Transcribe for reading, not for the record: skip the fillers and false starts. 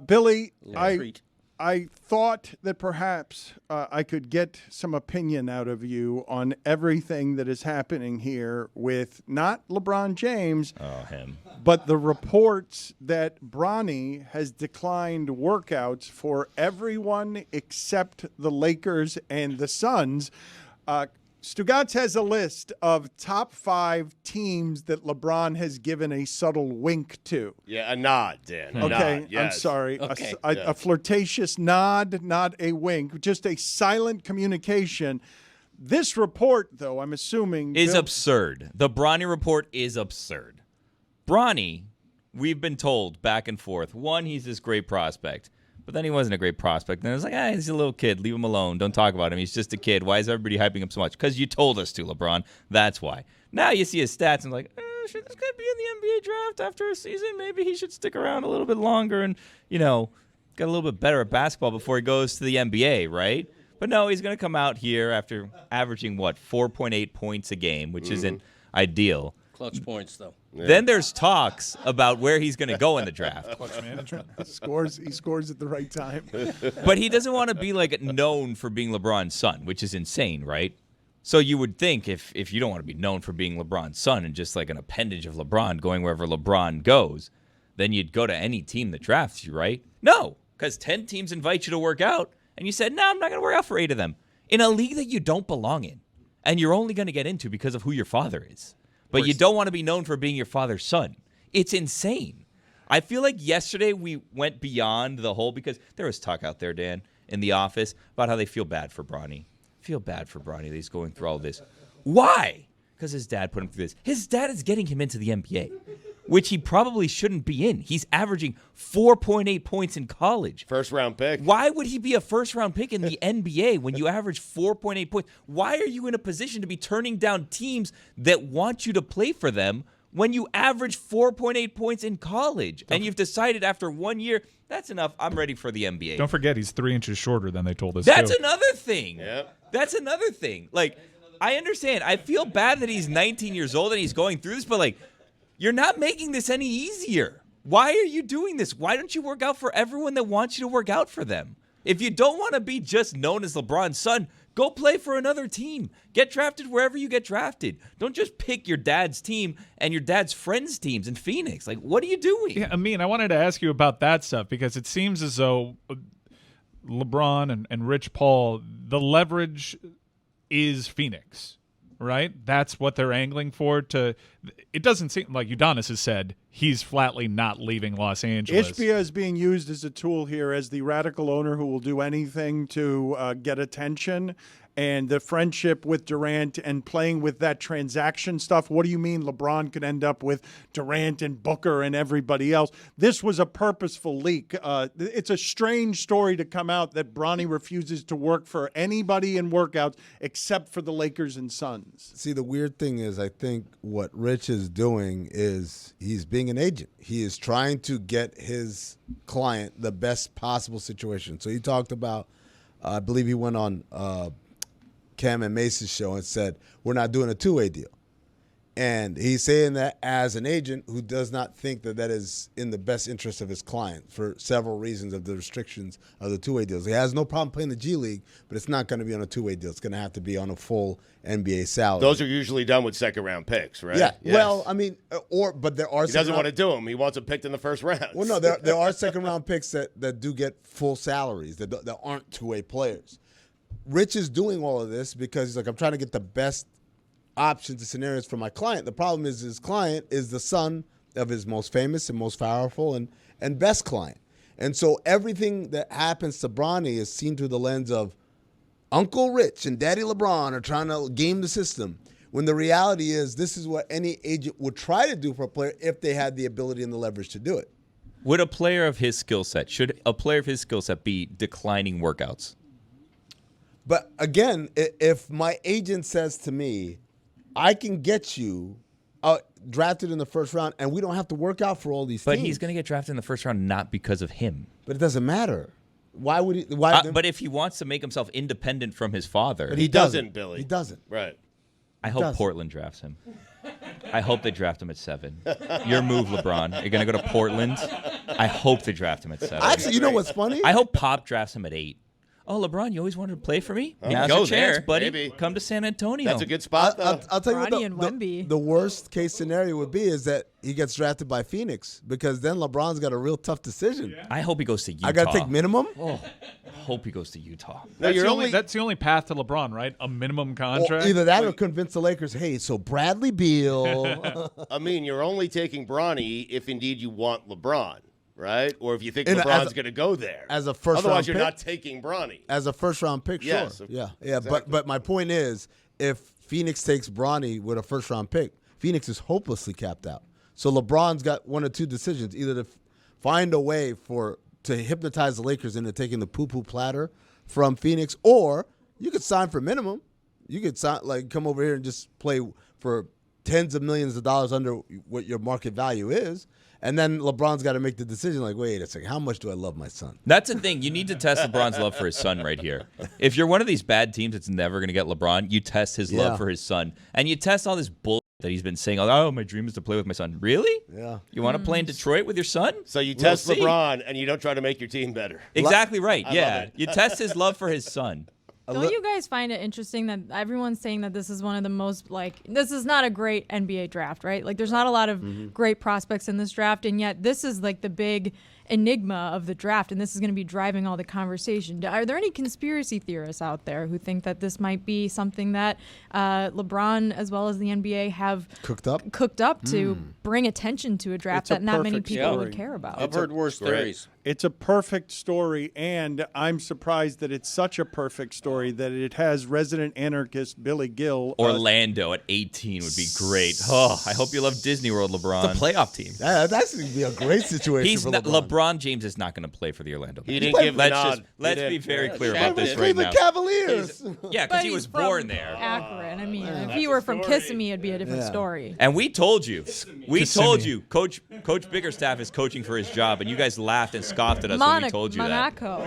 Billy, Yeah. I thought that perhaps I could get some opinion out of you on everything that is happening here with not LeBron James, but the reports that Bronny has declined workouts for everyone except the Lakers and the Suns. Stugotz has a list of top 5 teams that LeBron has given a subtle wink to. Yeah, a nod, Dan. Okay, Nod, yes. I'm sorry. Okay. A flirtatious nod, not a wink, just a silent communication. This report, though, I'm assuming... is absurd. The Bronny report is absurd. Bronny, we've been told back and forth, one, he's this great prospect. But then he wasn't a great prospect. And it was like, he's a little kid. Leave him alone. Don't talk about him. He's just a kid. Why is everybody hyping him so much? Because you told us to, LeBron. That's why. Now you see his stats and like, should this guy be in the NBA draft after a season? Maybe he should stick around a little bit longer and, get a little bit better at basketball before he goes to the NBA, right? But no, he's going to come out here after averaging, 4.8 points a game, which isn't ideal. Clutch points, though. Yeah. Then there's talks about where he's going to go in the draft. Clutch management. He scores at the right time. But he doesn't want to be known for being LeBron's son, which is insane, right? So you would think if you don't want to be known for being LeBron's son and just like an appendage of LeBron going wherever LeBron goes, then you'd go to any team that drafts you, right? No, because 10 teams invite you to work out, and you said, no, I'm not going to work out for 8 of them. In a league that you don't belong in, and you're only going to get into because of who your father is. But you don't want to be known for being your father's son. It's insane. I feel like yesterday we went beyond the whole, because there was talk out there, Dan, in the office about how they feel bad for Bronny. Feel bad for Bronny that he's going through all this. Why? Because his dad put him through this. His dad is getting him into the NBA, which he probably shouldn't be in. He's averaging 4.8 points in college. First-round pick. Why would he be a first-round pick in the NBA when you average 4.8 points? Why are you in a position to be turning down teams that want you to play for them when you average 4.8 points in college? And you've decided after 1 year, that's enough. I'm ready for the NBA. Don't forget, he's 3 inches shorter than they told us. That's too. another thing. Yep. That's another thing. I understand. I feel bad that he's 19 years old and he's going through this, but you're not making this any easier. Why are you doing this? Why don't you work out for everyone that wants you to work out for them? If you don't want to be just known as LeBron's son, go play for another team. Get drafted wherever you get drafted. Don't just pick your dad's team and your dad's friends' teams in Phoenix. What are you doing? Yeah, I wanted to ask you about that stuff because it seems as though LeBron and Rich Paul, the leverage is Phoenix, right? That's what they're angling for. It doesn't seem like Udonis has said he's flatly not leaving Los Angeles. Ishbia is being used as a tool here as the radical owner who will do anything to get attention. And the friendship with Durant and playing with that transaction stuff. What do you mean LeBron could end up with Durant and Booker and everybody else? This was a purposeful leak. It's a strange story to come out that Bronny refuses to work for anybody in workouts except for the Lakers and Suns. See, the weird thing is I think what Rich is doing is he's being an agent. He is trying to get his client the best possible situation. So he talked about, I believe he went on Cam and Mace's show and said, we're not doing a two-way deal. And he's saying that as an agent who does not think that is in the best interest of his client for several reasons of the restrictions of the two-way deals. He has no problem playing the G League, but it's not going to be on a two-way deal. It's going to have to be on a full NBA salary. Those are usually done with second-round picks, right? Yeah. Yes. Well, but there are. He doesn't want to do them. He wants them picked in the first round. Well, no, there are second-round picks that do get full salaries that aren't two-way players. Rich is doing all of this because he's like, I'm trying to get the best options and scenarios for my client. The problem is his client is the son of his most famous and most powerful and best client. And so everything that happens to Bronny is seen through the lens of Uncle Rich and Daddy LeBron are trying to game the system, when the reality is this is what any agent would try to do for a player if they had the ability and the leverage to do it. Should a player of his skill set be declining workouts? But again, if my agent says to me, I can get you drafted in the first round and we don't have to work out for all these But teams. he's going to get drafted in the first round not because of him. But it doesn't matter. Why would he? But if he wants to make himself independent from his father. But he doesn't, Billy. He doesn't. Right. I hope Portland drafts him. I hope they draft him at 7. Your move, LeBron. You're going to go to Portland. I hope they draft him at 7. Actually, you know what's funny? I hope Pop drafts him at 8. Oh, LeBron, you always wanted to play for me? Now's go your chance, there, buddy. maybe. Come to San Antonio. That's a good spot, though. I'll tell you Bronny and what Wemby. the worst case scenario would be is that he gets drafted by Phoenix because then LeBron's got a real tough decision. I hope he goes to Utah. I got to take minimum? I hope he goes to Utah. That's the only path to LeBron, right? A minimum contract. Or either that or convince the Lakers, hey, so Bradley Beal. I mean, you're only taking Bronny if indeed you want LeBron, right? Or if you think And LeBron's going to go there. as a first-round Otherwise, you're pick? not taking Bronny. As a first-round pick, sure. Yes, Yeah. exactly. But my point is, if Phoenix takes Bronny with a first-round pick, Phoenix is hopelessly capped out. So LeBron's got one or two decisions: either to find a way to hypnotize the Lakers into taking the poo-poo platter from Phoenix, or you could sign for minimum. You could come over here and just play for tens of millions of dollars under what your market value is. And then LeBron's got to make the decision like, wait a second, how much do I love my son? That's the thing. You need to test LeBron's love for his son right here. If you're one of these bad teams that's never going to get LeBron, you test his love for his son. And you test all this bull that he's been saying, oh, my dream is to play with my son. Really? Yeah. You want to play in Detroit with your son? So you We'll test see. LeBron and you don't try to make your team better. Exactly right. I Yeah. love it. You test his love for his son. Don't you guys find it interesting that everyone's saying that this is one of the most, this is not a great NBA draft, right? Like, there's not a lot of great prospects in this draft, and yet this is like the big enigma of the draft, and this is going to be driving all the conversation. Are there any conspiracy theorists out there who think that this might be something that LeBron as well as the NBA have Cooked up to bring attention to a draft It's a that not many perfect people would story. care about? I've heard worse theories. It's a perfect story, and I'm surprised that it's such a perfect story that it has resident anarchist Billy Gill. Orlando at 18 would be great. Oh, I hope you love Disney World, LeBron. The playoff team. That's going to be a great situation He's for not, LeBron. LeBron James is not going to play for the Orlando. He Magic. didn't give the Let's nod. let's He be didn't. very clear Shaq about this did. right the now. Cavaliers. Yeah, because he was he's from born there. Akron. I mean, if he were from Kissimmee, it'd be a different story. And we told you. We told you. Coach Biggerstaff is coaching for his job, and you guys laughed and scoffed at us when we told you that. Monaco.